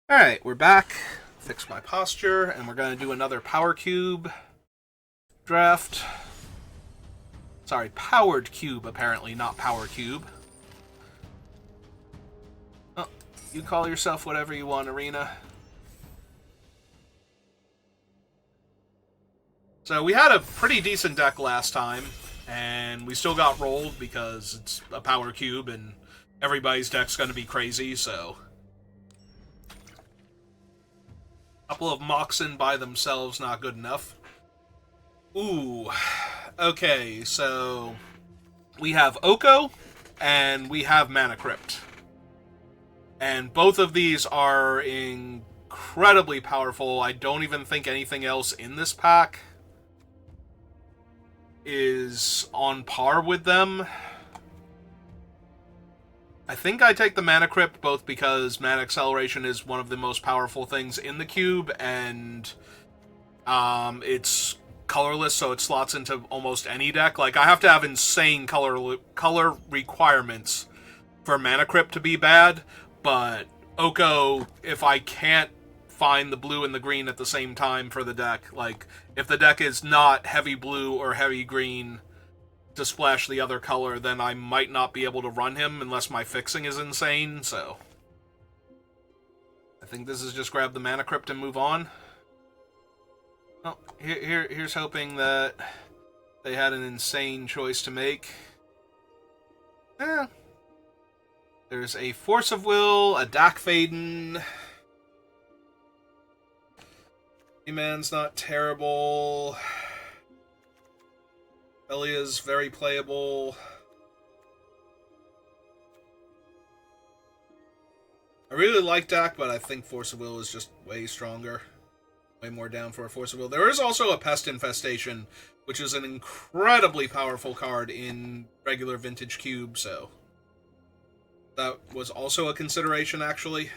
Alright, we're back. Fix my posture, and we're going to do another Power Cube draft. Sorry, Powered Cube, apparently, not Power Cube. Oh, you call yourself whatever you want, Arena. So we had a pretty decent deck last time, and we still got rolled because it's a Power Cube, and everybody's deck's going to be crazy, so... A couple of Moxen by themselves, not good enough. Ooh. Okay, so... We have Oko, and we have Mana Crypt. And both of these are incredibly powerful. I don't even think anything else in this pack is on par with them. I think I take the Mana Crypt both because Mana Acceleration is one of the most powerful things in the cube, and it's colorless, so it slots into almost any deck. Like, I have to have insane color requirements for Mana Crypt to be bad, but Oko, if I can't find the blue and the green at the same time for the deck, like, if the deck is not heavy blue or heavy green to splash the other color, then I might not be able to run him unless my fixing is insane, so... I think this is just grab the Mana Crypt and move on. Well, here's hoping that they had an insane choice to make. There's a Force of Will, a Dak Faden. E-Man's not terrible. Elia's very playable. I really like Dak, but I think Force of Will is just way stronger. Way more down for a Force of Will. There is also a Pest Infestation, which is an incredibly powerful card in regular Vintage Cube, so... That was also a consideration, actually.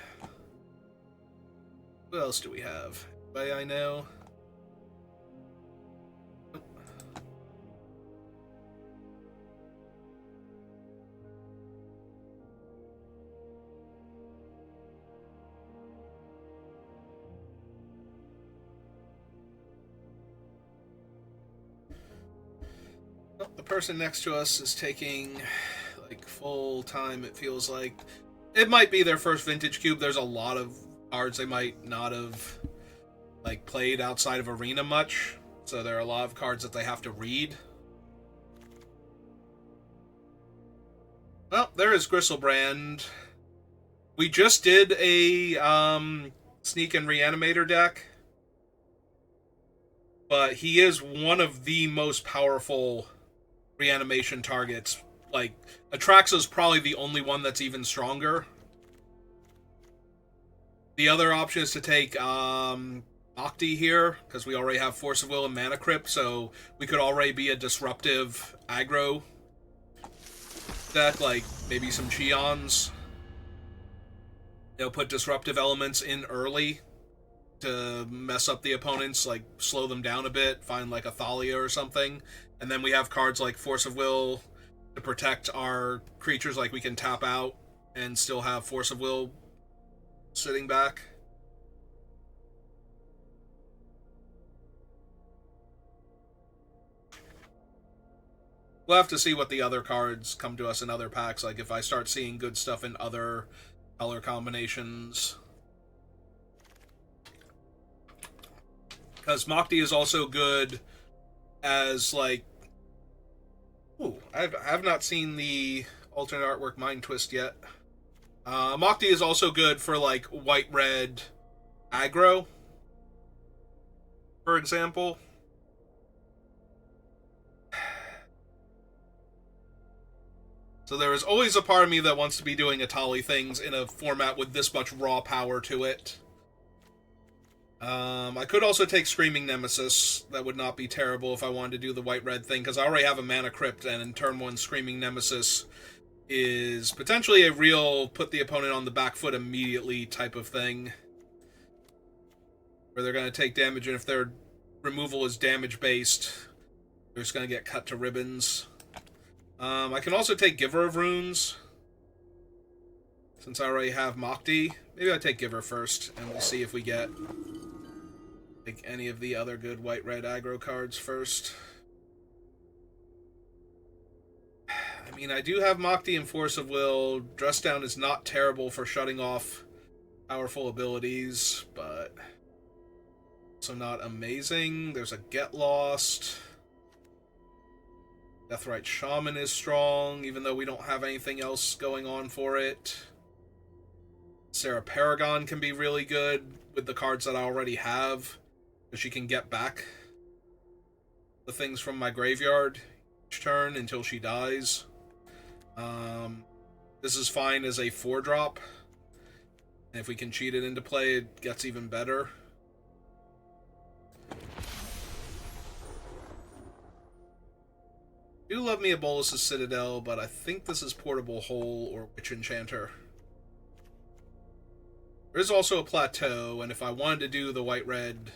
What else do we have? Anybody I know? The person next to us is taking, like, full time, it feels like. It might be their first Vintage Cube. There's a lot of cards they might not have, like, played outside of Arena much. So there are a lot of cards that they have to read. Well, there is Gristlebrand. We just did a Sneak and Reanimator deck. But he is one of the most powerful reanimation targets. Like, Atraxa's probably the only one that's even stronger. The other option is to take Nocti here, because we already have Force of Will and Mana Crypt, so we could already be a disruptive aggro deck, like maybe some Cheons. You know, put disruptive elements in early to mess up the opponents, like slow them down a bit, find like a Thalia or something. And then we have cards like Force of Will to protect our creatures, like we can tap out and still have Force of Will sitting back. We'll have to see what the other cards come to us in other packs, like if I start seeing good stuff in other color combinations. Because Mokti is also good as, like... Ooh, I've not seen the alternate artwork Mind Twist yet. Mokti is also good for, like, white-red aggro, for example. So there is always a part of me that wants to be doing Atali things in a format with this much raw power to it. I could also take Screaming Nemesis. That would not be terrible if I wanted to do the white-red thing, because I already have a Mana Crypt, and in turn 1, Screaming Nemesis is potentially a real put the opponent on the back foot immediately type of thing. Where they're going to take damage, and if their removal is damage-based, they're just going to get cut to ribbons. I can also take Giver of Runes. Since I already have Mokti, maybe I take Giver first, and we'll see if we get like any of the other good white-red aggro cards first. I mean, I do have Mokti and Force of Will. Dress Down is not terrible for shutting off powerful abilities, but also not amazing. There's a Get Lost. Deathrite Shaman is strong, even though we don't have anything else going on for it. Sarah Paragon can be really good with the cards that I already have, because she can get back the things from my graveyard each turn until she dies. This is fine as a 4-drop. And if we can cheat it into play, it gets even better. I do love me a Bolus's Citadel, but I think this is Portable Hole or Witch Enchanter. There is also a Plateau, and if I wanted to do the white-red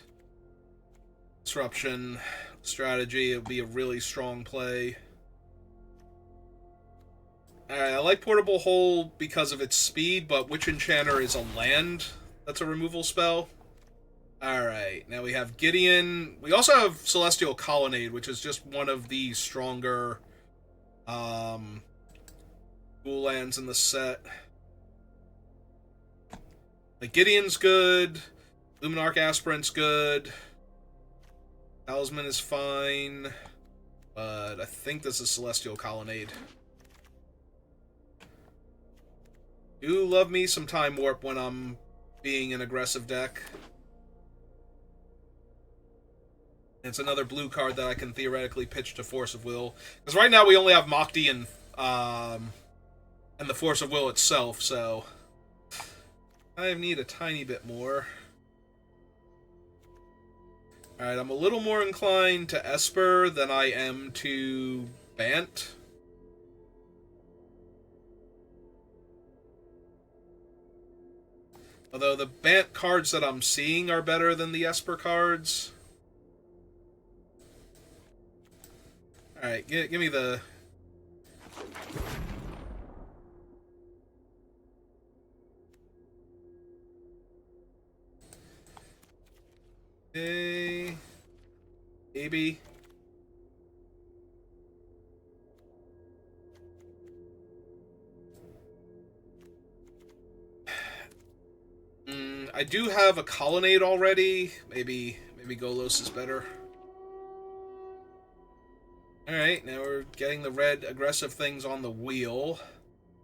disruption strategy, it would be a really strong play. Alright, I like Portable Hole because of its speed, but Witch Enchanter is a land that's a removal spell. Alright, now we have Gideon. We also have Celestial Colonnade, which is just one of the stronger dual lands in the set. Like, Gideon's good, Luminarch Aspirant's good, Talisman is fine, but I think this is Celestial Colonnade. Do love me some Time Warp when I'm being an aggressive deck. It's another blue card that I can theoretically pitch to Force of Will. Because right now we only have Mokti and the Force of Will itself, so I need a tiny bit more. Alright, I'm a little more inclined to Esper than I am to Bant. Although the Bant cards that I'm seeing are better than the Esper cards. Alright, give me the... Hey... Maybe... I do have a Colonnade already. Maybe Golos is better. Alright, now we're getting the red aggressive things on the wheel.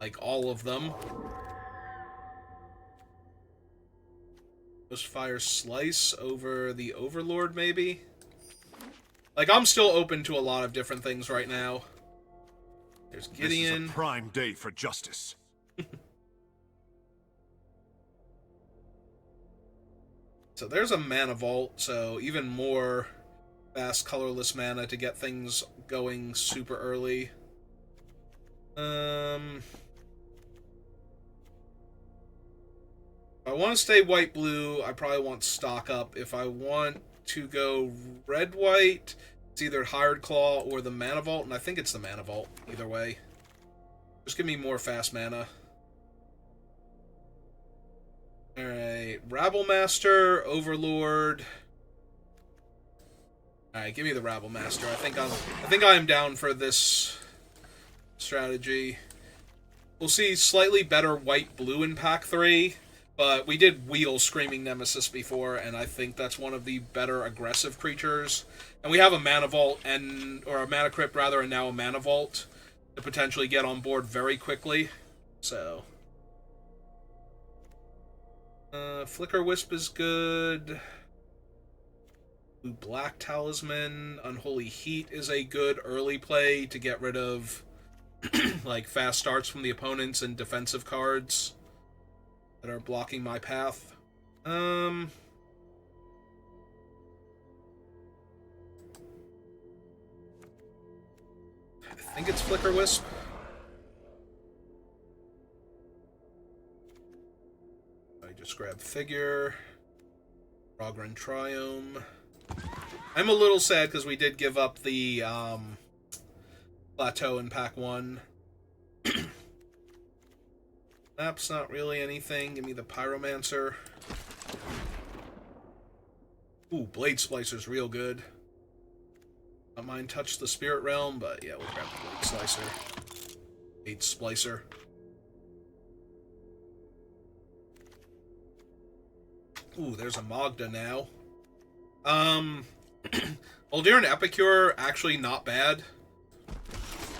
Like, all of them. Ghostfire Slice over the Overlord, maybe? Like, I'm still open to a lot of different things right now. There's Gideon. This is a prime day for justice. So there's a Mana Vault, so even more fast colorless mana to get things going super early. If I want to stay white-blue, I probably want stock up. If I want to go red-white, it's either Hired Claw or the Mana Vault, and I think it's the Mana Vault, either way. Just give me more fast mana. Alright, Rabble Master, Overlord. Alright, give me the Rabble Master. I think I am down for this strategy. We'll see slightly better white-blue in Pack 3, but we did wheel Screaming Nemesis before, and I think that's one of the better aggressive creatures. And we have a Mana Vault, or a Mana Crypt rather, and now a Mana Vault to potentially get on board very quickly. So... Flicker Wisp is good. Blue-Black Talisman. Unholy Heat is a good early play to get rid of like fast starts from the opponents and defensive cards that are blocking my path. I think it's Flicker Wisp. Just grab Figure, Rogran Triome. I'm a little sad because we did give up the Plateau in Pack 1. Map's not really anything. Give me the Pyromancer. Ooh, Blade Splicer's real good. Not mind Touch the Spirit Realm, but yeah, we'll grab the Blade Slicer. Blade Splicer. Ooh, there's a Magda now. Uldir and Epicure, actually not bad.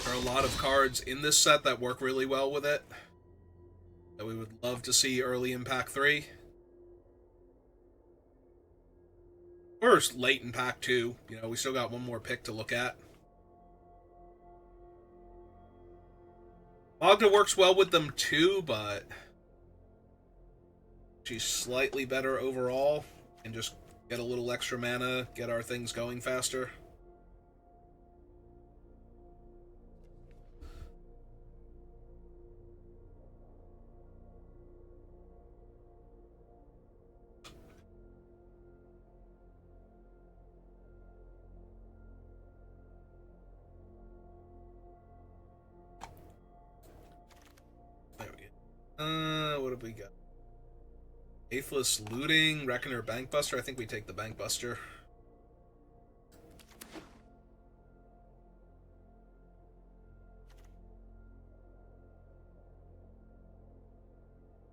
There are a lot of cards in this set that work really well with it. That we would love to see early in Pack 3. Or late in Pack 2. You know, we still got one more pick to look at. Magda works well with them too, but she's slightly better overall. And just get a little extra mana, get our things going faster. What have we got? Faithless Looting, Reckoner, Bankbuster. I think we take the Bankbuster.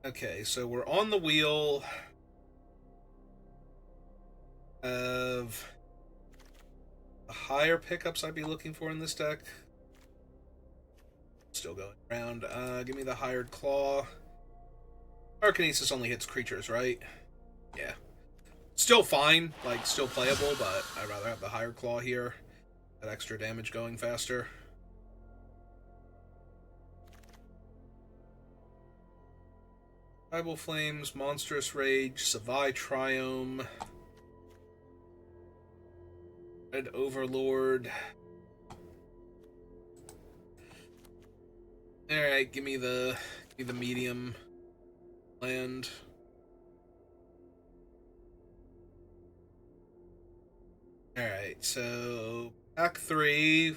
Okay, so we're on the wheel of the higher pickups I'd be looking for in this deck. Still going around. Give me the Hired Claw. Arcanesis only hits creatures, right? Yeah. Still fine, like, still playable, but I'd rather have the Hired Claw here. That extra damage going faster. Tribal Flames, Monstrous Rage, Savai Triome, Red Overlord. Alright, give me the medium land. Alright, so Pack 3,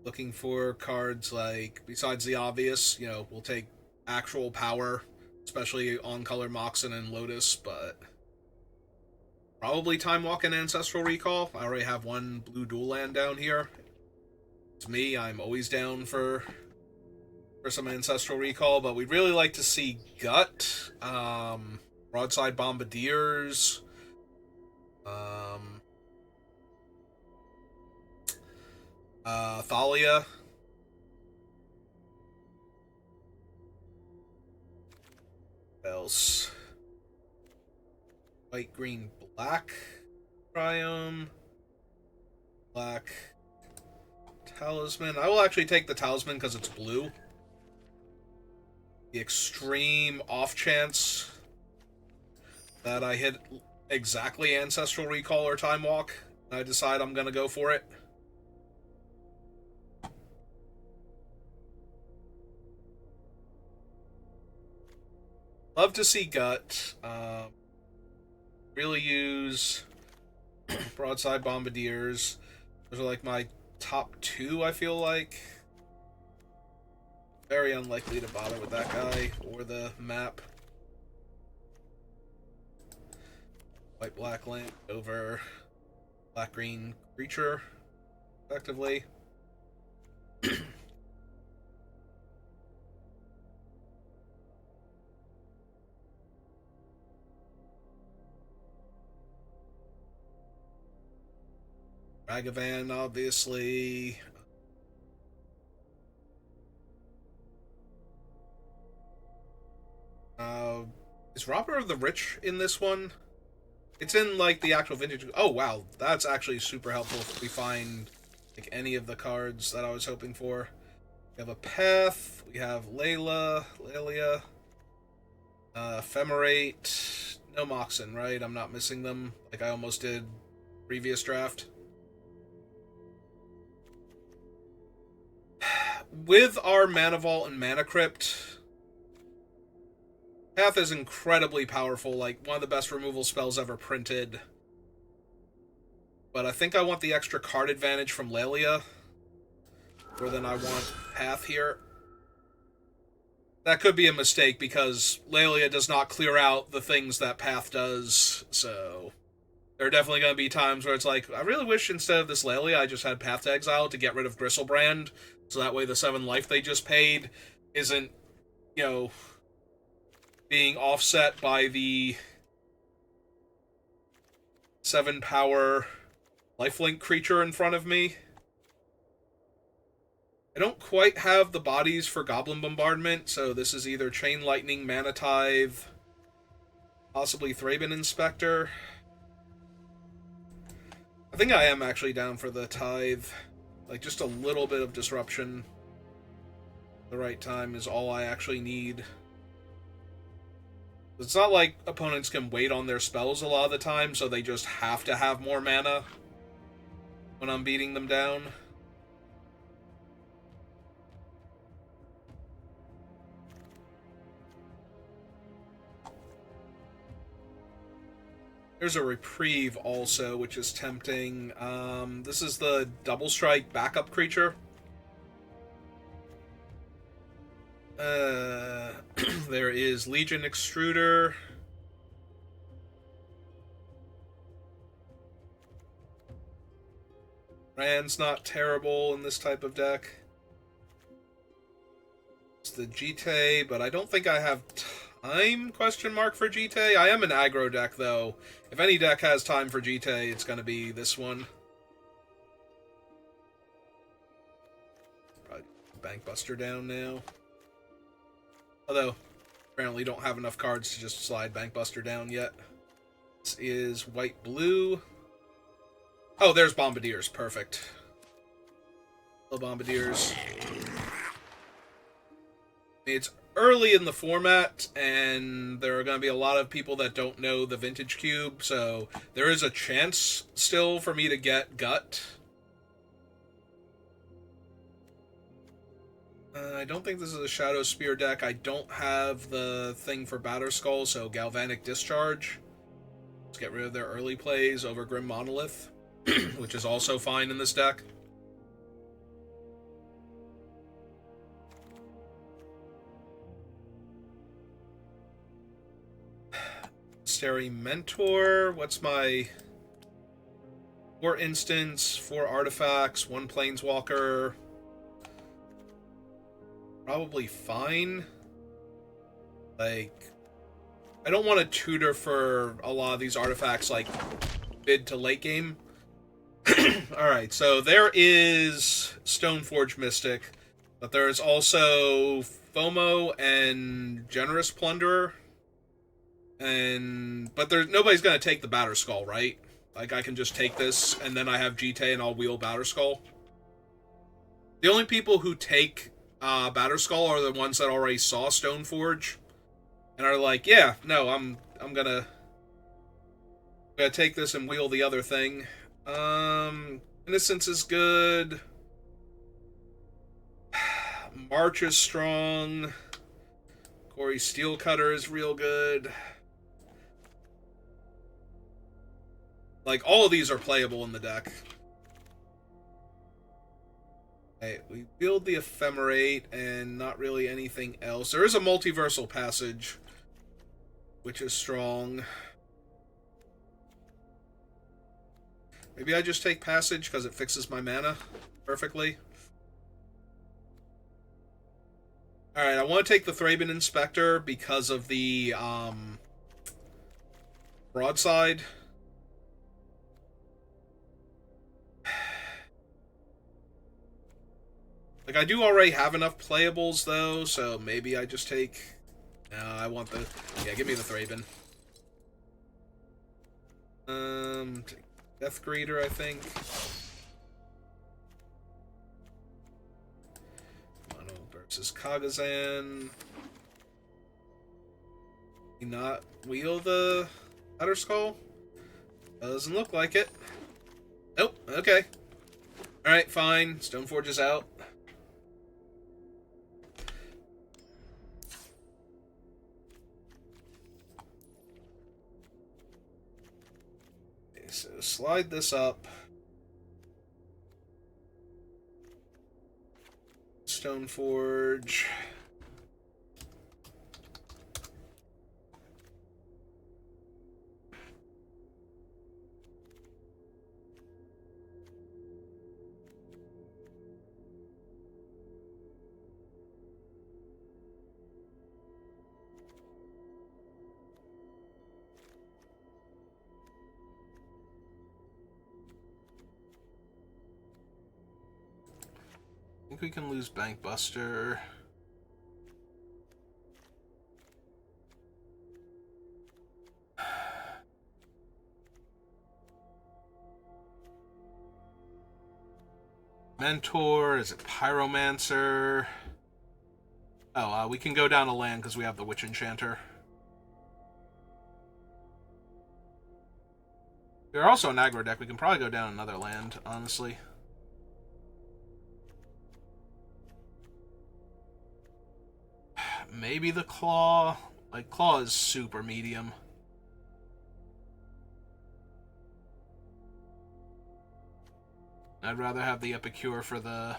looking for cards like, besides the obvious, you know, we'll take actual power, especially on Color Moxen and Lotus, but probably Time Walk and Ancestral Recall. I already have one blue dual land down here. It's me, I'm always down for some Ancestral Recall, but we'd really like to see Gut, Broadside Bombardiers, Thalia. What else? White, green, black. Triome. Black. Talisman. I will actually take the Talisman because it's blue. The extreme off chance that I hit exactly Ancestral Recall or Time Walk, I decide I'm gonna go for it. Love to see Gut. Really use Broadside Bombardiers. Those are like my top two, I feel like. Very unlikely to bother with that guy or the map. White-black land over black-green creature, effectively. Ragavan, obviously. Is Robber of the Rich in this one? It's in, like, the actual vintage... Oh, wow. That's actually super helpful if we find, like, any of the cards that I was hoping for. We have a Path. We have Lelia. Ephemerate. No Moxen, right? I'm not missing them, like I almost did previous draft. With our Mana Vault and Mana Crypt... Path is incredibly powerful, like one of the best removal spells ever printed. But I think I want the extra card advantage from Lelia more than I want Path here. that could be a mistake because Lelia does not clear out the things that Path does, so there are definitely going to be times where it's like, I really wish instead of this Lelia I just had Path to Exile to get rid of Gristlebrand, so that way the 7 life they just paid isn't, you know, being offset by the 7 power lifelink creature in front of me. I don't quite have the bodies for Goblin Bombardment, so this is either Chain Lightning, Mana Tithe, possibly Thraben Inspector. I think I am actually down for the Tithe. Like, just a little bit of disruption at the right time is all I actually need. It's not like opponents can wait on their spells a lot of the time, so they just have to have more mana when I'm beating them down. There's a Reprieve also, which is tempting. This is the Double Strike backup creature. There is Legion Extruder. Rand's not terrible in this type of deck. It's the Jite, but I don't think I have time, question mark, for Jite. I am an aggro deck, though. If any deck has time for Jite, it's going to be this one. Probably Bankbuster down now. Although, apparently don't have enough cards to just slide Bankbuster down yet. This is white-blue. Oh, there's Bombardiers. Perfect. Hello, Bombardiers. It's early in the format, and there are going to be a lot of people that don't know the Vintage Cube, so there is a chance still for me to get Gut. I don't think this is a Shadow Spear deck. I don't have the thing for Batterskull, so Galvanic Discharge. Let's get rid of their early plays over Grim Monolith, which is also fine in this deck. Stary Mentor. What's my 4 instants, 4 artifacts, 1 planeswalker? Probably fine. Like, I don't want to tutor for a lot of these artifacts, like, mid to late game. Alright, so there is Stoneforge Mystic, but there is also FOMO and Generous Plunderer. But nobody's gonna take the Batterskull, right? Like, I can just take this, and then I have Jite and I'll wheel Batterskull. The only people who take Batterskull are the ones that already saw Stoneforge and are like, yeah, no, I'm gonna take this and wheel the other thing. Innocence is good. March is strong. Corey Steelcutter is real good. Like, all of these are playable in the deck. Okay, we build the Ephemerate and not really anything else. There is a Multiversal Passage, which is strong. Maybe I just take Passage because it fixes my mana perfectly. Alright, I want to take the Thraben Inspector because of the Broadside. Like, I do already have enough playables, though, so maybe I just take... No, I want the... Yeah, give me the Thraben. Death Greeter, I think. Mono versus Kagazan. Can you not wheel the Batterskull? Doesn't look like it. Nope, okay. Alright, fine. Stoneforge is out. So slide this up. Stoneforge. think we can lose Bank Buster. Mentor, is it Pyromancer? Oh, we can go down a land because we have the Witch Enchanter. We're also an aggro deck. We can probably go down another land, honestly. Maybe the Claw. Like, Claw is super medium. I'd rather have the Epicure for the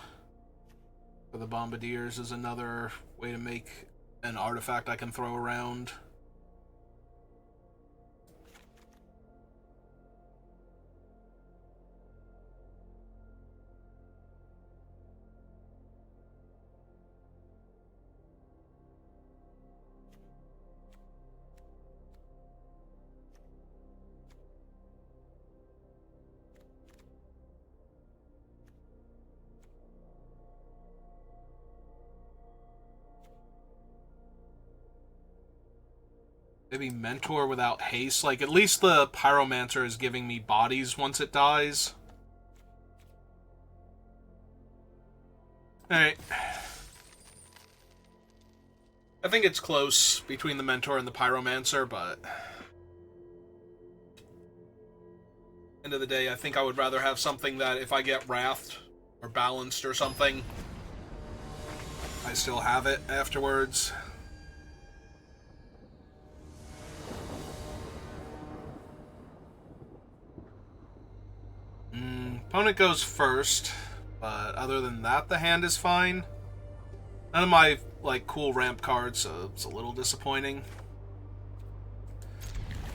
Bombardiers as another way to make an artifact I can throw around. Maybe Mentor without haste. Like, at least the Pyromancer is giving me bodies once it dies. Alright. I think it's close between the Mentor and the Pyromancer, but... end of the day, I think I would rather have something that if I get Wrathed or Balanced or something, I still have it afterwards. Opponent goes first, but other than that, the hand is fine. None of my, like, cool ramp cards, so it's a little disappointing.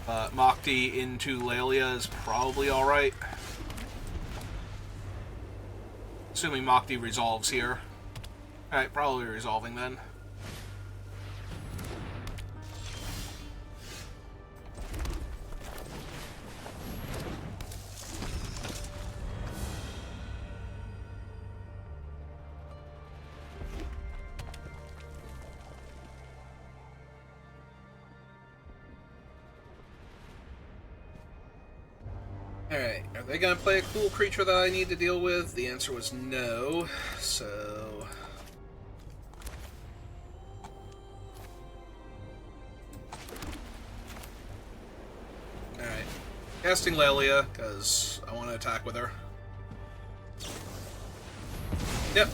But Mokti into Laelia is probably alright. Assuming Mokti resolves here. Alright, probably resolving then. Alright, are they going to play a cool creature that I need to deal with? The answer was no, so... Alright, casting Laelia, because I want to attack with her. Yep.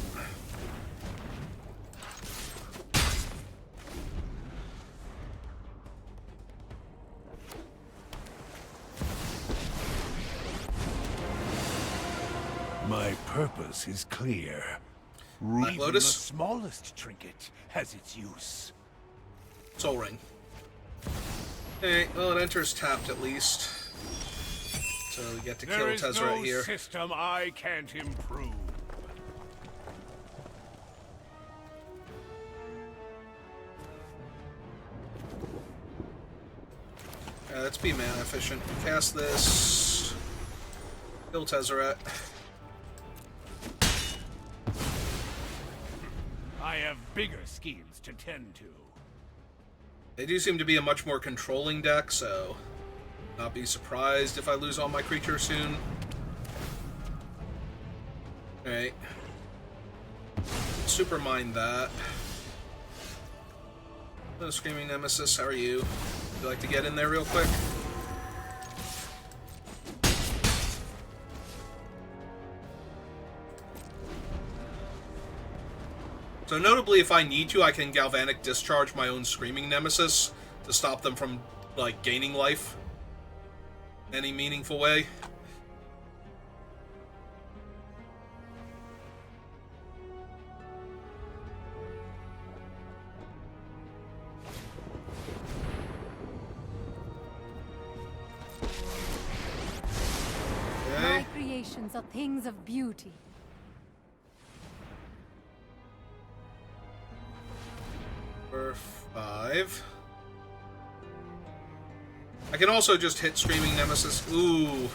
My purpose is clear. Black Even Lotus? the smallest trinket has its use. Soul Ring. Okay, well, it enters tapped at least. So we get to kill Tezzeret here. There is no system I can't improve. Let's be mana efficient. Cast this. Kill Tezzeret. I have bigger schemes to tend to. They do seem to be a much more controlling deck, so not be surprised if I lose all my creatures soon. Alright. Supermind that. Hello, Screaming Nemesis, how are you? Would you like to get in there real quick? So notably, if I need to, I can Galvanic Discharge my own Screaming Nemesis to stop them from, like, gaining life in any meaningful way. My creations are things of beauty. For 5. I can also just hit Screaming Nemesis. Ooh.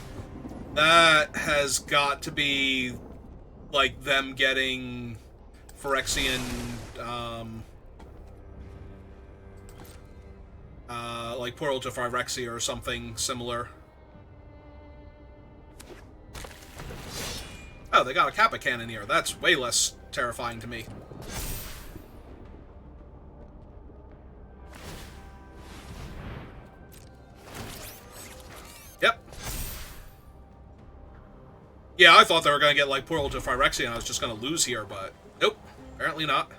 That has got to be, like, them getting Phyrexian, like Portal to Phyrexia or something similar. Oh, they got a Kappa Cannoneer. That's way less terrifying to me. Yep. Yeah, I thought they were going to get, like, Portal to Phyrexia and I was just going to lose here, but nope. Apparently not.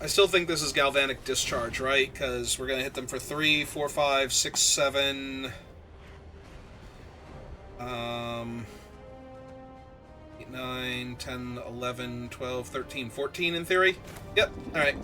I still think this is Galvanic Discharge, right? Because we're going to hit them for 3, 4, 5, 6, 7... 8, 9, 10, 11, 12, 13, 14 in theory? Yep, alright.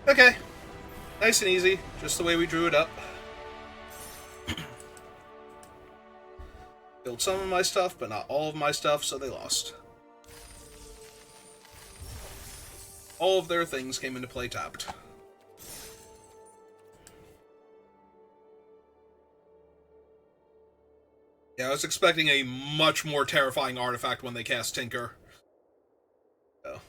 Okay. Nice and easy, just the way we drew it up. Built some of my stuff, but not all of my stuff, so they lost. All of their things came into play tapped. Yeah, I was expecting a much more terrifying artifact when they cast Tinker. So.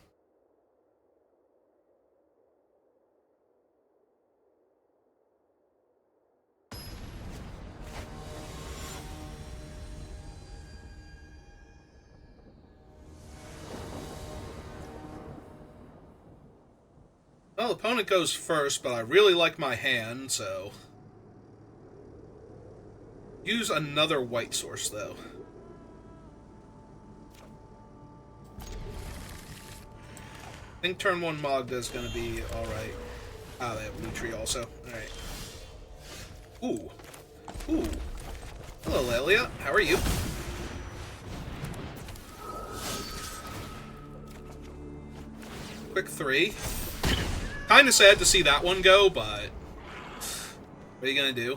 Well, opponent goes first, but I really like my hand, so... Use another white source, though. I think turn 1 Magda is going to be alright. Ah, they have Lutri also. Alright. Ooh. Ooh. Hello, Lelia. How are you? Quick 3. Kinda sad to see that one go, but... What are you gonna do?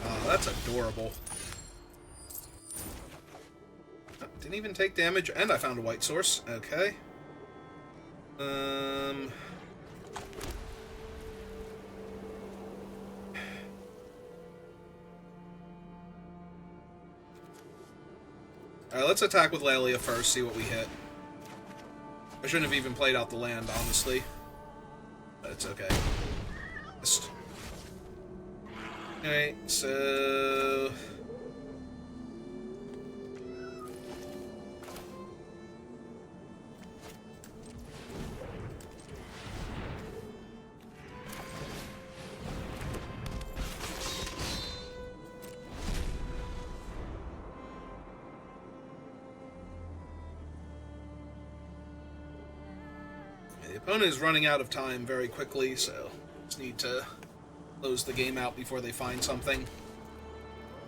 Oh, that's adorable. Oh, didn't even take damage, and I found a white source. Okay. Alright, let's attack with Lelia first, see what we hit. I shouldn't have even played out the land, honestly. But it's okay. Just... Alright, so... The opponent is running out of time very quickly, so just need to close the game out before they find something.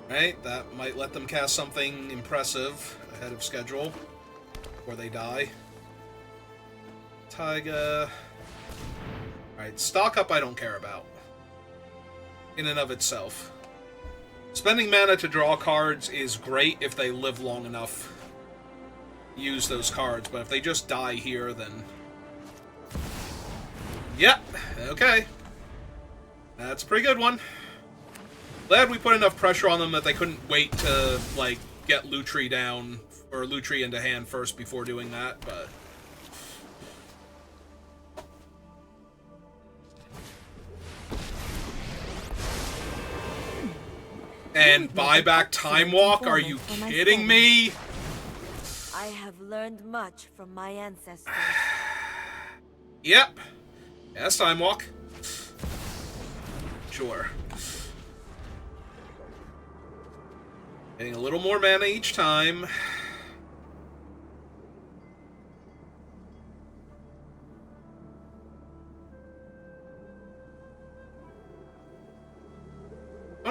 Right, that might let them cast something impressive ahead of schedule before they die. Taiga. Alright, stock up I don't care about. In and of itself. Spending mana to draw cards is great if they live long enough to use those cards, but if they just die here, then... Yep, okay. That's a pretty good one. Glad we put enough pressure on them that they couldn't wait to, like, get Lutri down, or Lutri into hand first before doing that, but... And buyback Time Walk? Are you kidding me? I have learned much from my ancestors. Yep. Yes, Time Walk. Sure. Getting a little more mana each time.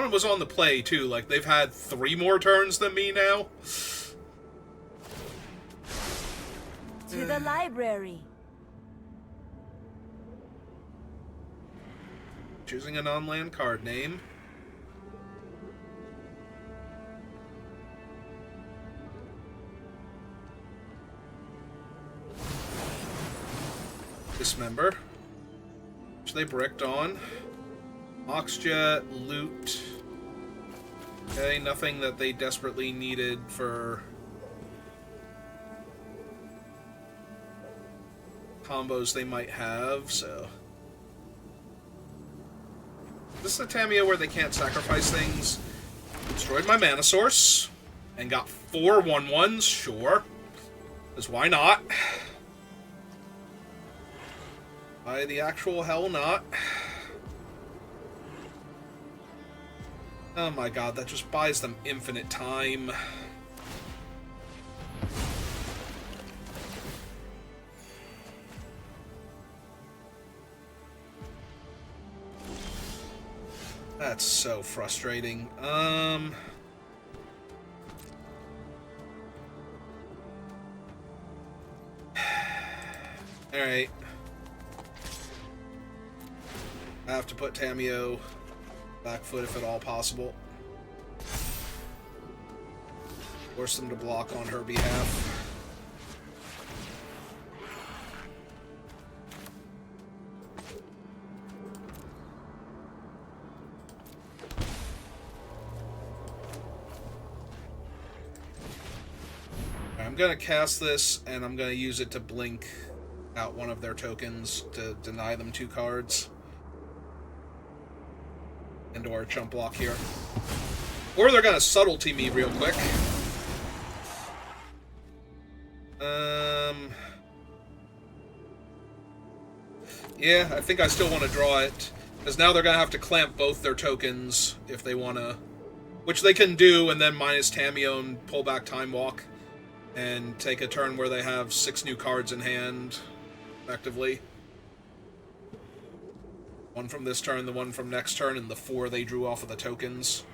one was on the play, too. Like, they've had 3 more turns than me now. To the library. Choosing a non-land card name. Dismember. Which they bricked on. Oxjet, loot. Okay, nothing that they desperately needed for combos they might have, so. This is a Tamiyo where they can't sacrifice things. Destroyed my mana source. And got 4 1/1s, sure. Because why not? Why the actual hell not? Oh my god, that just buys them infinite time. That's so frustrating. Alright. I have to put Tamiyo back foot if at all possible. Force them to block on her behalf. I'm gonna cast this, and I'm gonna use it to blink out one of their tokens to deny them 2 cards. Into our chump block here. Or they're gonna subtlety me real quick. Yeah, I think I still want to draw it. Because now they're gonna have to clamp both their tokens if they wanna. Which they can do, and then minus Tamiyo and pull back Time Walk. And take a turn where they have 6 new cards in hand, effectively. 1 from this turn, the 1 from next turn, and the 4 they drew off of the tokens.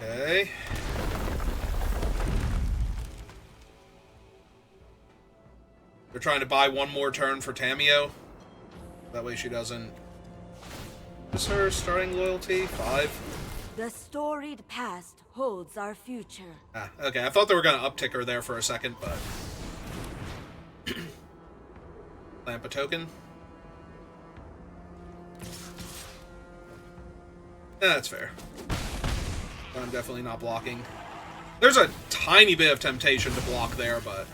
Okay. They're trying to buy 1 more turn for Tamiyo. That way she doesn't... Is her starting loyalty 5? The storied past holds our future. Ah, okay. I thought they were going to uptick her there for a second, but... Clamp a token. That's fair. I'm definitely not blocking. There's a tiny bit of temptation to block there, but...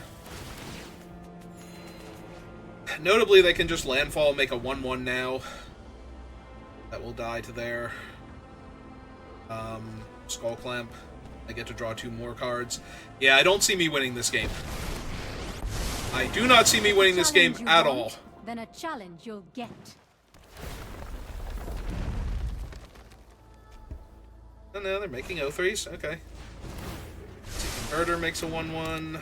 Notably, they can just landfall, make a 1/1 now. That will die to their Skull Clamp. I get to draw 2 more cards. Yeah, I don't see me winning this game. I do not see me winning this game at all. Then a challenge you'll get. Oh no, they're making O3s? Okay. Converter makes a 1/1.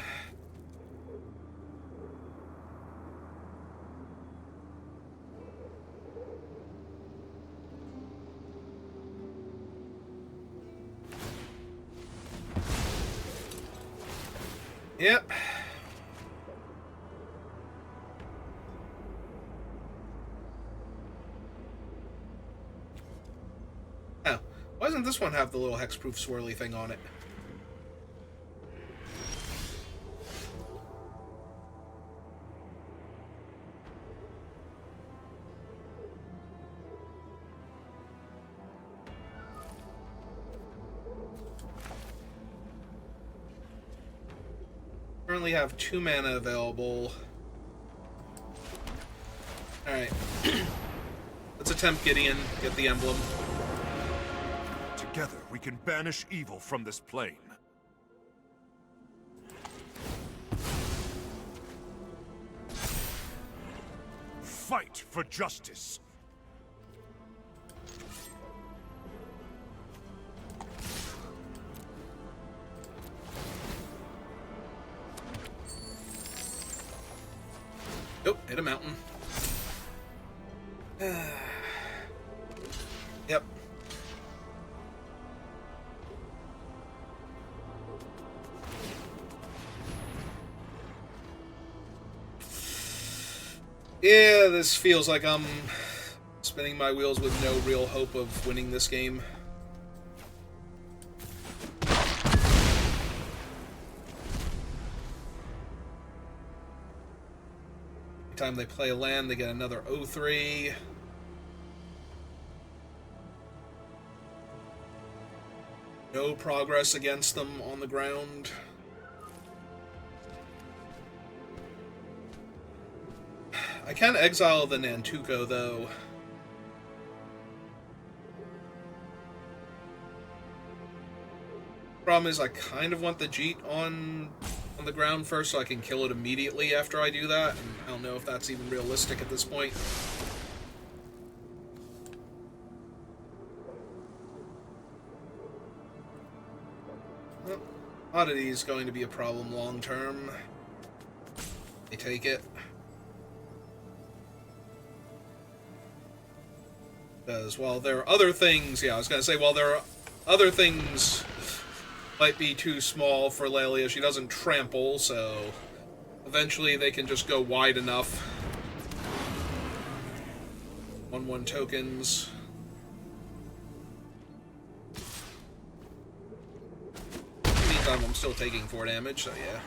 Yep. Oh, why doesn't this one have the little hexproof swirly thing on it? Currently have 2 mana available. Alright. Let's attempt Gideon, get the emblem. Together we can banish evil from this plane. Fight for justice. Nope, hit a mountain. Yep. Yeah, this feels like I'm spinning my wheels with no real hope of winning this game. Time they play a land, they get another 0-3. No progress against them on the ground. I can exile the Nantuko, though. Problem is, I kind of want the Jeet on the ground first so I can kill it immediately after I do that, and I don't know if that's even realistic at this point. Well, oddity is going to be a problem long term. They take it. Because while there are other things, yeah, I was going to say, while there are other things might be too small for Lelia, she doesn't trample, so eventually they can just go wide enough. 1/1 tokens. In the meantime, I'm still taking 4 damage, so yeah.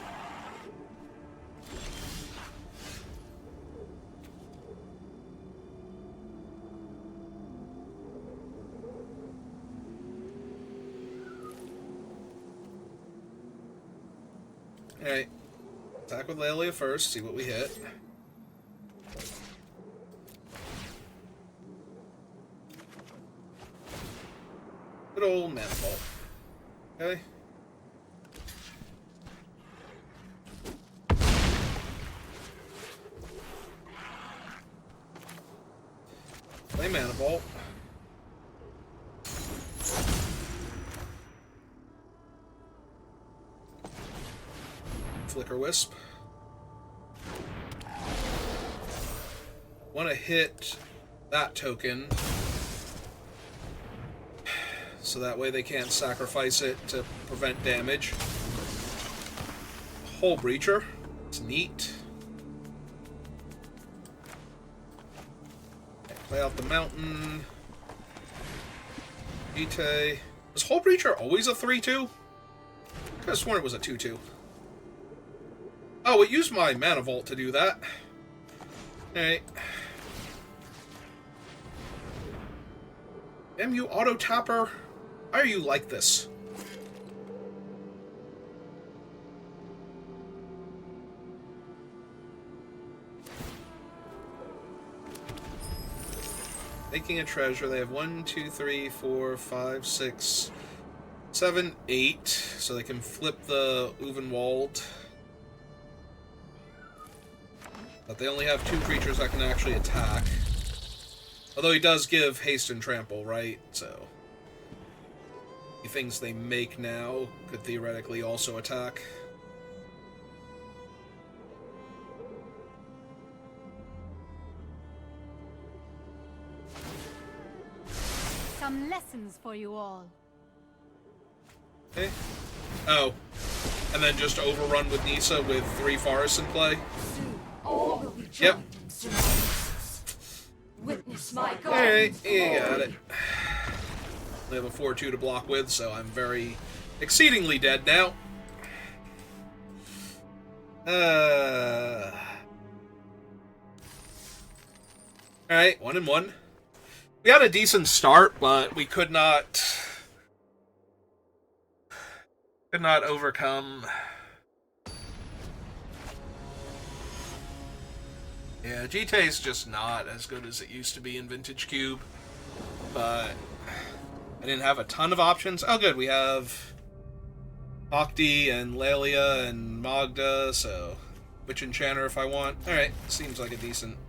Alright. Attack with Lelia first, see what we hit. Good old Mana Vault. Okay. Play Mana Vault. Flicker Wisp. Want to hit that token so that way they can't sacrifice it to prevent damage. Hole Breacher. It's neat. Okay, play out the mountain. Ite. Was Hole Breacher always a 3/2? I could have sworn it was a 2/2. Oh, it used my Mana Vault to do that. Alright. Damn you, auto-tapper. Why are you like this? Making a treasure. They have 1, 2, 3, 4, 5, 6, 7, 8. So they can flip the Uvenwald. But they only have 2 creatures that can actually attack. Although he does give haste and trample, right? So the things they make now could theoretically also attack. Some lessons for you all. Okay. Oh. And then just overrun with Nisa with 3 forests in play. All will be Yep. Witness my God. Alright, you got it. They have a 4/2 to block with, so I'm very exceedingly dead now. Alright, 1-1. We had a decent start, but we could not overcome. Yeah, GTA's just not as good as it used to be in Vintage Cube, but I didn't have a ton of options. Oh good, we have Octi and Lelia and Magda, so Witch Enchanter if I want. Alright, seems like a decent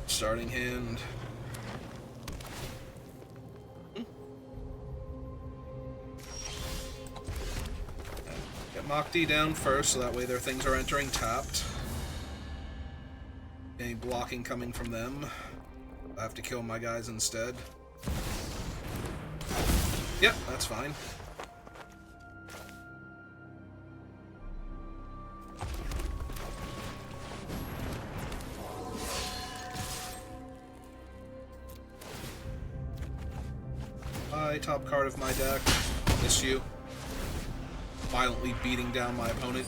starting hand. Get Mokti down first, so that way their things are entering tapped. Any blocking coming from them. I have to kill my guys instead. Yep, that's fine. Hi, top card of my deck. Miss you. Violently beating down my opponent.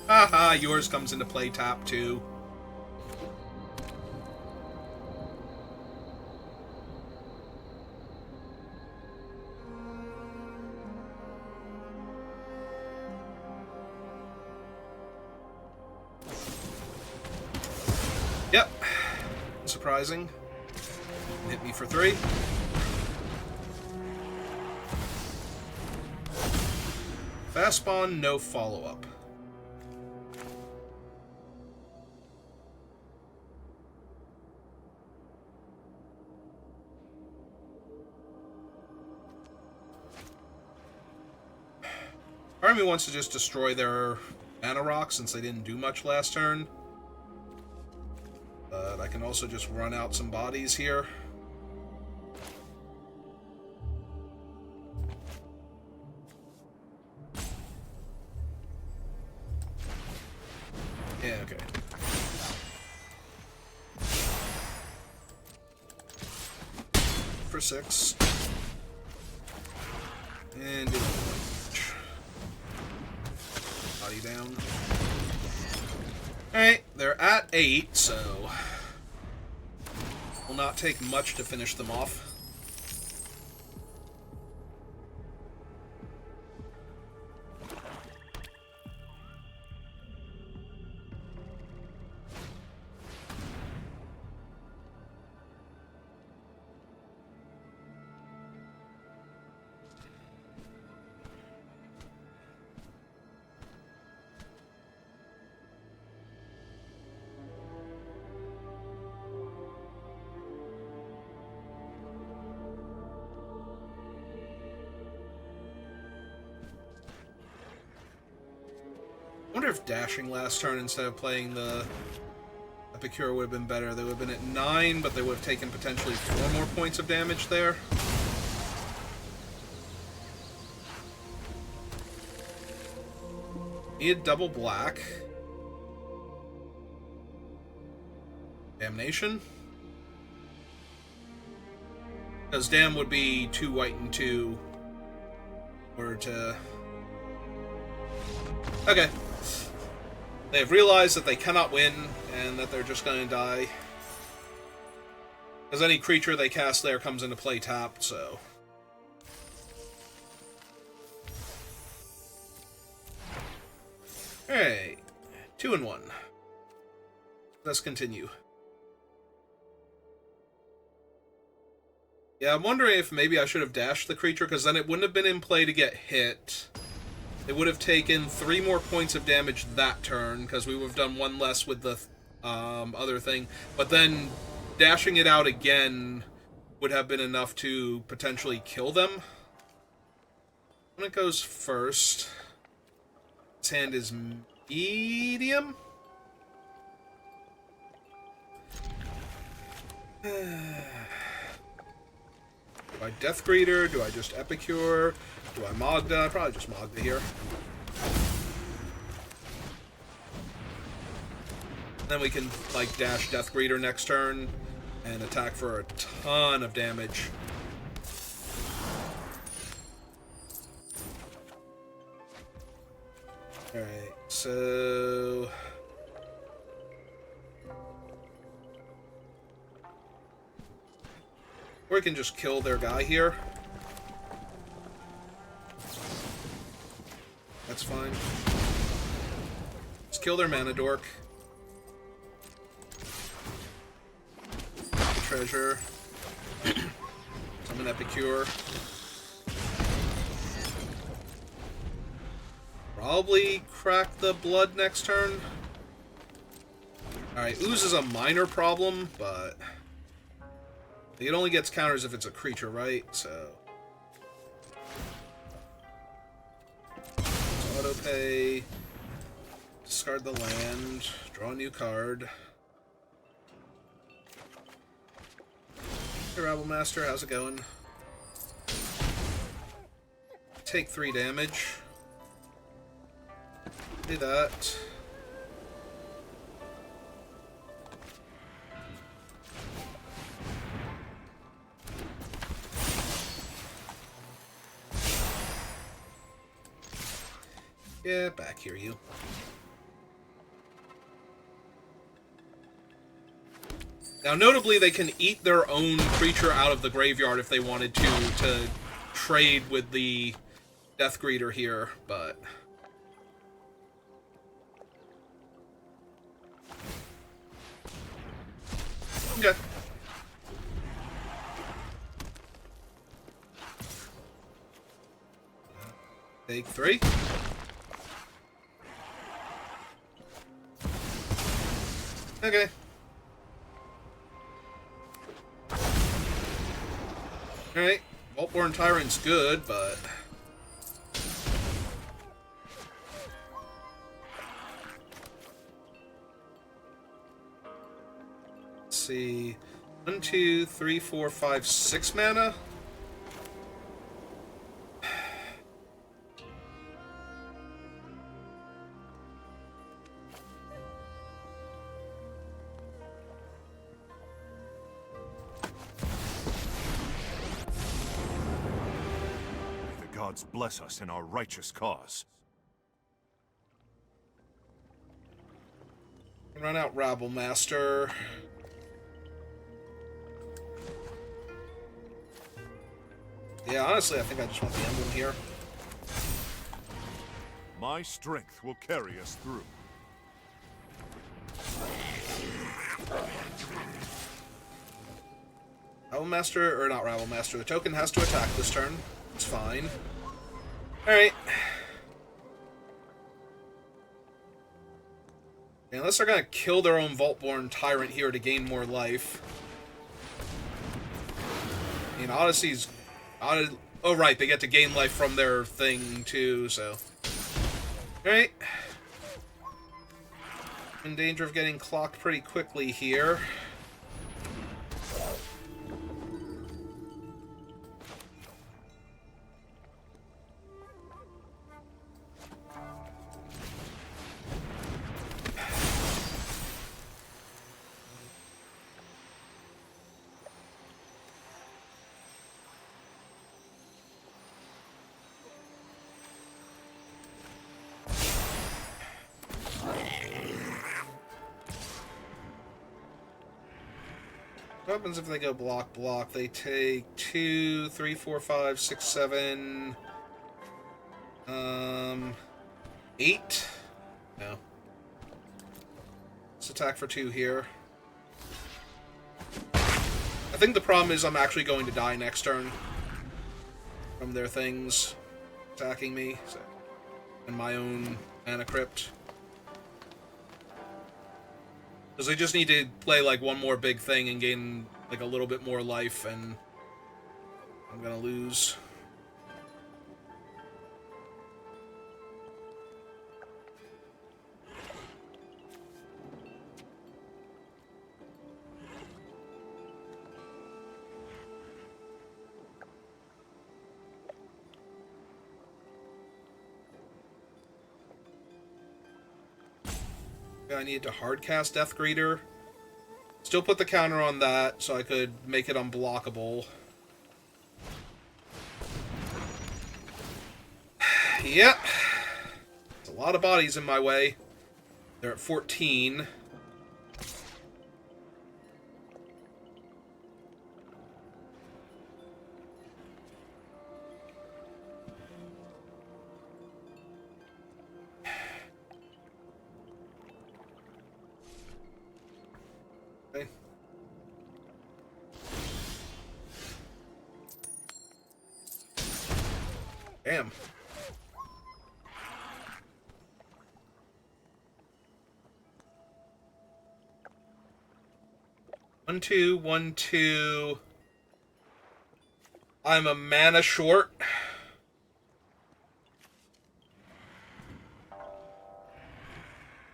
Haha, yours comes into play tap too. Yep. Surprising. Hit me for 3. Fast spawn, no follow-up. Part of me wants to just destroy their mana rock since they didn't do much last turn. But I can also just run out some bodies here. Yeah, okay. For 6. And do body down. Alright, they're at 8, so will not take much to finish them off. I wonder if dashing last turn instead of playing the Epicure would have been better. They would have been at 9, but they would have taken potentially 4 more points of damage there. Need double black. Damnation. Because Dam would be 2 white and 2. Or to... Okay. They have realized that they cannot win, and that they're just going to die. Because any creature they cast there comes into play tapped, so... Alright. 2 and 1. Let's continue. Yeah, I'm wondering if maybe I should have dashed the creature, because then it wouldn't have been in play to get hit. It would have taken 3 more points of damage that turn, because we would have done 1 less with the other thing. But then dashing it out again would have been enough to potentially kill them. When it goes first, its hand is medium. Do I Death Greeter? Do I just Epicure? Do I Magda? Probably just Magda here. Then we can, like, dash Death Greeter next turn and attack for a ton of damage. Alright, so... Or we can just kill their guy here. That's fine. Just kill their mana dork. Treasure. Summon Epicure. Probably crack the blood next turn. Alright, Ooze is a minor problem, but... It only gets counters if it's a creature, right? So... Auto-pay... Discard the land. Draw a new card. Hey, Rabble Master, how's it going? Take 3 damage. Do that. Yeah, back here, you. Now, notably, they can eat their own creature out of the graveyard if they wanted to trade with the Death Greeter here, but... Okay. Take 3. Okay. Alright. Vaultborn Tyrant's good, but... Let's see... 1, 2, 3, 4, 5, 6 mana? Gods bless us in our righteous cause. Run out Rabble Master. Yeah, honestly, I think I just want the emblem here. My strength will carry us through. Rabble Master, or not Rabble Master, the token has to attack this turn. It's fine. Alright. Unless they're gonna kill their own Vaultborn Tyrant here to gain more life. I mean, Odyssey's... Oh, right, they get to gain life from their thing, too, so... Alright. In danger of getting clocked pretty quickly here. What happens if they go block, block? They take 2, 3, 4, 5, 6, 7... 8? No. Let's attack for 2 here. I think the problem is I'm actually going to die next turn from their things attacking me, so, and my own mana crypt. Because they just need to play, like, one more big thing and gain, like, a little bit more life, and I'm gonna lose. I needed to hardcast Death Greeter. Still put the counter on that, so I could make it unblockable. Yep. There's a lot of bodies in my way. They're at 14. Okay. Damn. One, two, 1, 2. I'm a mana short.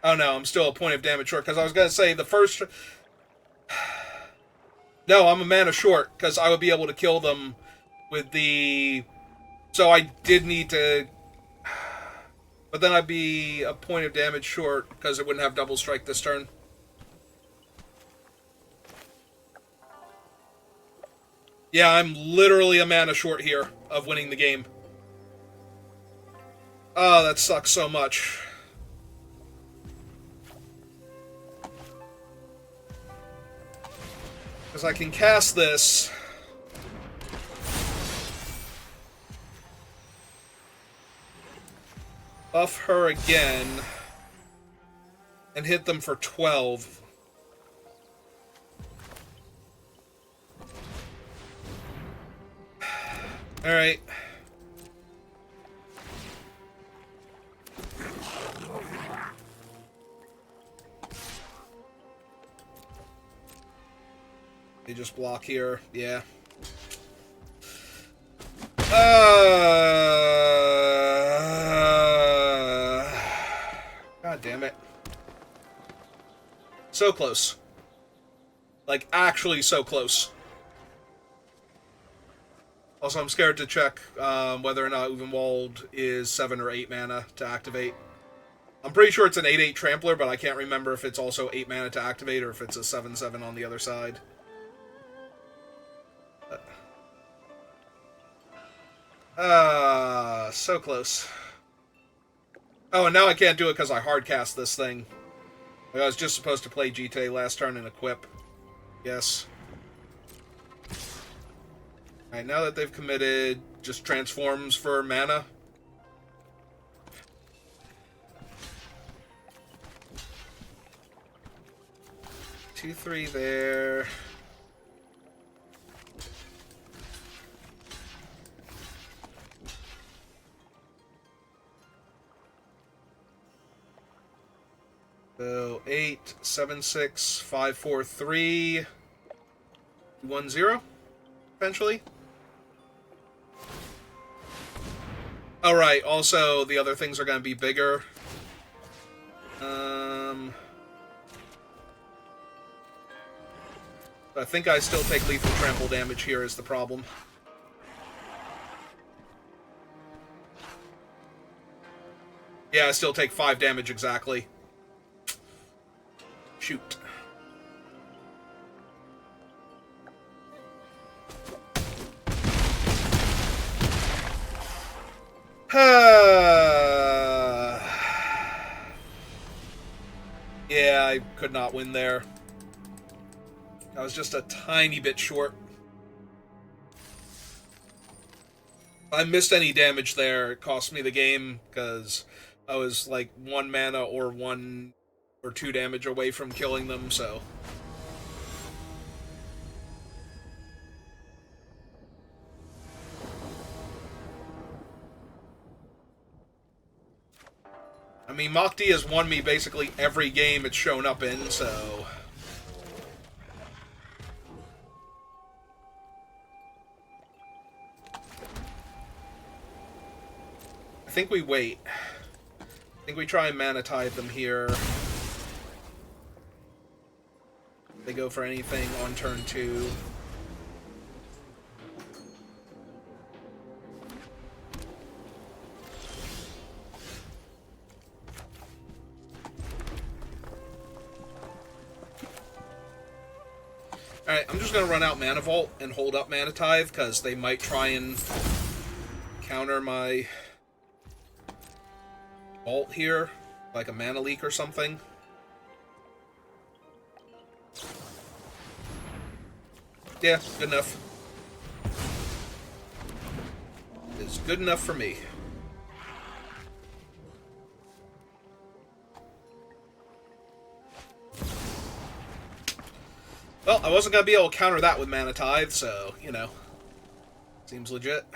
Oh no, I'm still a point of damage short, because I was going to say the first... No, I'm a mana short, because I would be able to kill them with the... So I did need to... But then I'd be a point of damage short, because it wouldn't have double strike this turn. Yeah, I'm literally a mana short here of winning the game. Oh, that sucks so much. Because I can cast this. Buff her again. And hit them for 12. Alright. They just block here. Yeah. God damn it. So close. Like, actually so close. Also, I'm scared to check whether or not Uvenwald is 7 or 8 mana to activate. I'm pretty sure it's an 8/8 Trampler, but I can't remember if it's also 8 mana to activate or if it's a 7/7 on the other side. So close. Oh, and now I can't do it because I hardcast this thing. I was just supposed to play GTA last turn and equip. Yes. Alright, now that they've committed, just transforms for mana. Two, 3 there. So 8, 7, 6, 5, 4, 3, 1, 0, eventually. Oh, right. Also, the other things are going to be bigger. I think I still take lethal trample damage here is the problem. Yeah, I still take 5 damage exactly. Shoot. Yeah, I could not win there. I was just a tiny bit short. If I missed any damage there, it cost me the game, because I was like 1 mana or 1 or 2 damage away from killing them, so... I mean, Mokti has won me basically every game it's shown up in, so... I think we wait. I think we try and Mana Tithe them here. They go for anything on turn 2. Alright, I'm just going to run out Mana Vault and hold up Mana Tithe, because they might try and counter my Vault here, like a Mana Leak or something. Yeah, good enough. It's good enough for me. Well, I wasn't going to be able to counter that with Mana Tithe, so, you know. Seems legit.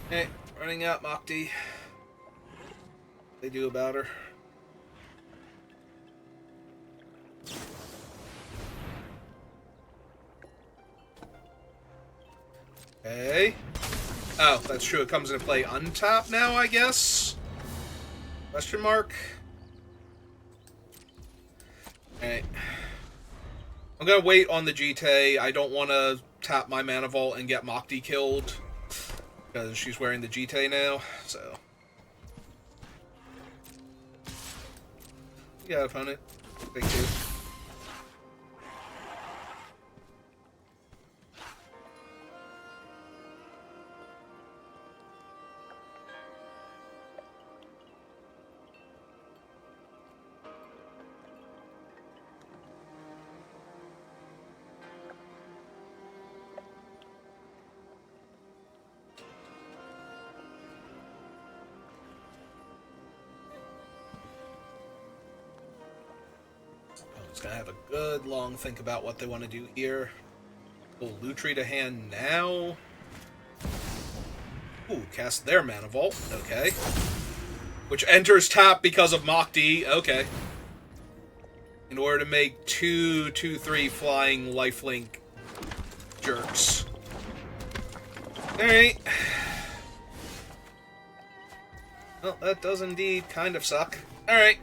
Hey, running out, Mokti. They do about her. Okay. Oh, that's true. It comes into play untap now, I guess? Question mark? Alright. I'm gonna wait on the GT. I don't want to tap my Mana Vault and get Mokti killed. Because she's wearing the GT now, so... Yeah, opponent. Big two. It's gonna have a good long think about what they want to do here. Pull Lutri to hand now. Ooh, cast their Mana Vault. Okay. Which enters tap because of Mokti. Okay. In order to make 2/2/3 flying lifelink jerks. Alright. Well, that does indeed kind of suck. Alright.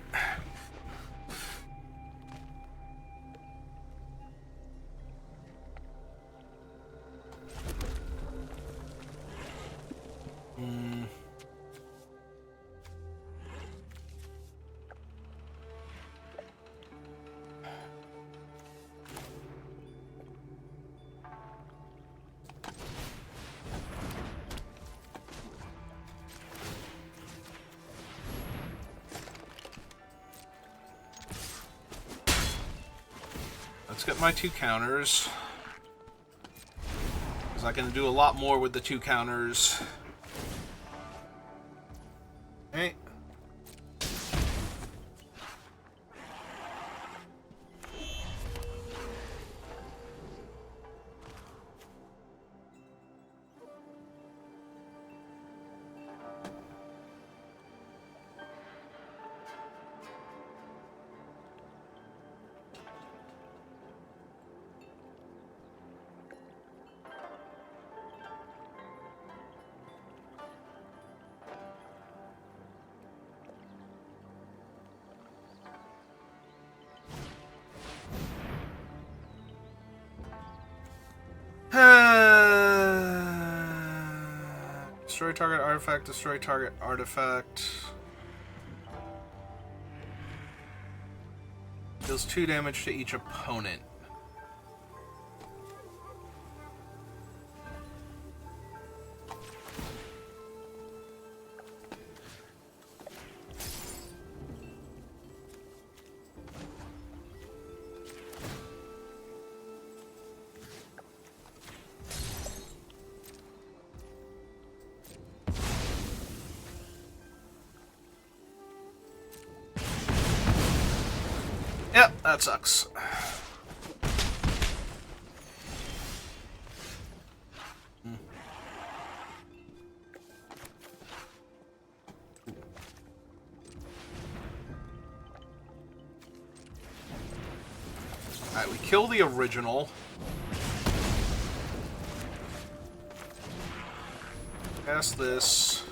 Let's get my 2 counters. Because I can do a lot more with the 2 counters. Alright. Destroy target artifact, destroy target artifact. Deals 2 damage to each opponent. Yep, that sucks. Alright, we kill the original. Cast this.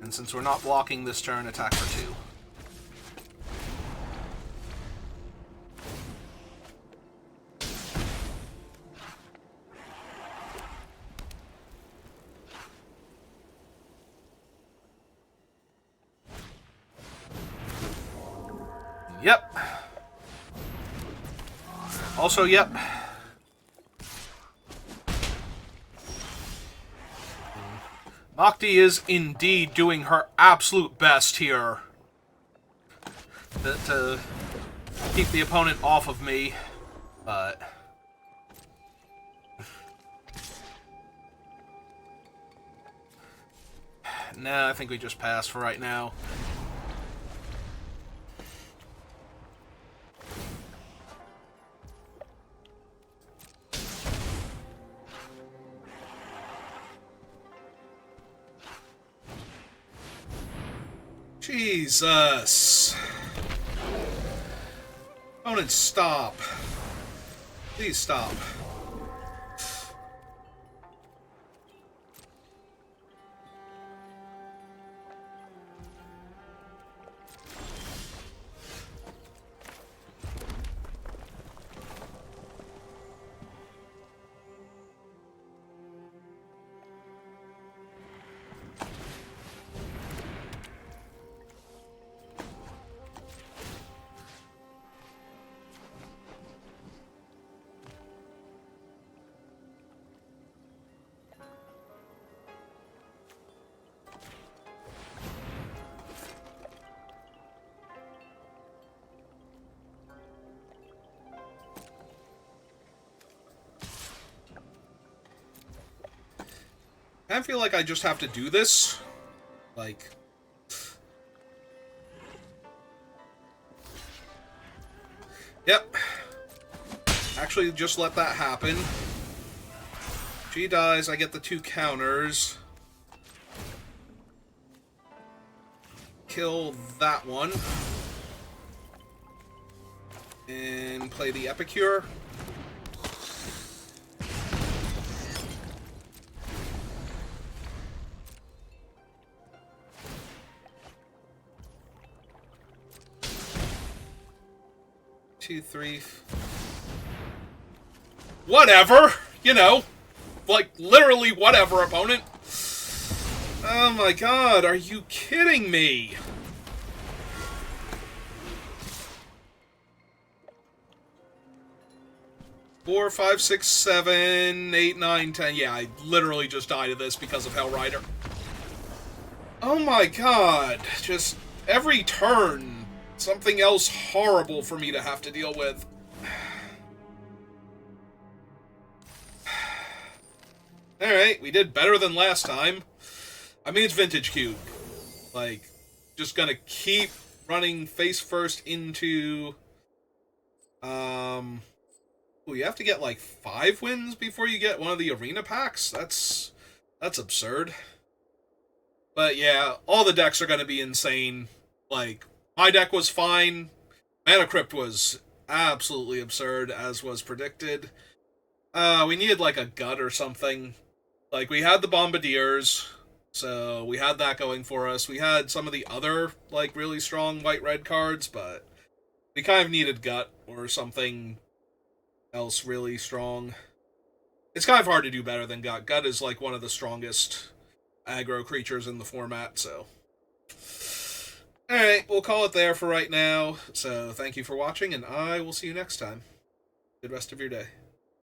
And since we're not blocking this turn, attack for 2. Yep. Also, yep. Mokti is indeed doing her absolute best here to keep the opponent off of me, but... Nah, I think we just pass for right now. Jesus. Opponent, stop. Please stop. I feel like I just have to do this. Like... Yep. Actually, just let that happen. She dies, I get the 2 counters. Kill that one. And play the Epicure. Two, three. Whatever, you know, like literally whatever, opponent. Oh my god, are you kidding me? Four, 5, 6, 7, 8, 9, 10. Yeah, I literally just died of this because of Hellrider. Oh my god, just every turn, something else horrible for me to have to deal with. Alright, we did better than last time. I mean, it's Vintage Cube. Like, just gonna keep running face first into... Ooh, you have to get, like, 5 wins before you get one of the arena packs? That's absurd. But yeah, all the decks are gonna be insane. Like, my deck was fine. Mana Crypt was absolutely absurd, as was predicted. We needed, like, a gut or something. Like, we had the Bombardiers, so we had that going for us. We had some of the other, like, really strong white-red cards, but we kind of needed gut or something else really strong. It's kind of hard to do better than gut. Gut is, like, one of the strongest aggro creatures in the format, so... Alright, we'll call it there for right now. So, thank you for watching, and I will see you next time. Good rest of your day.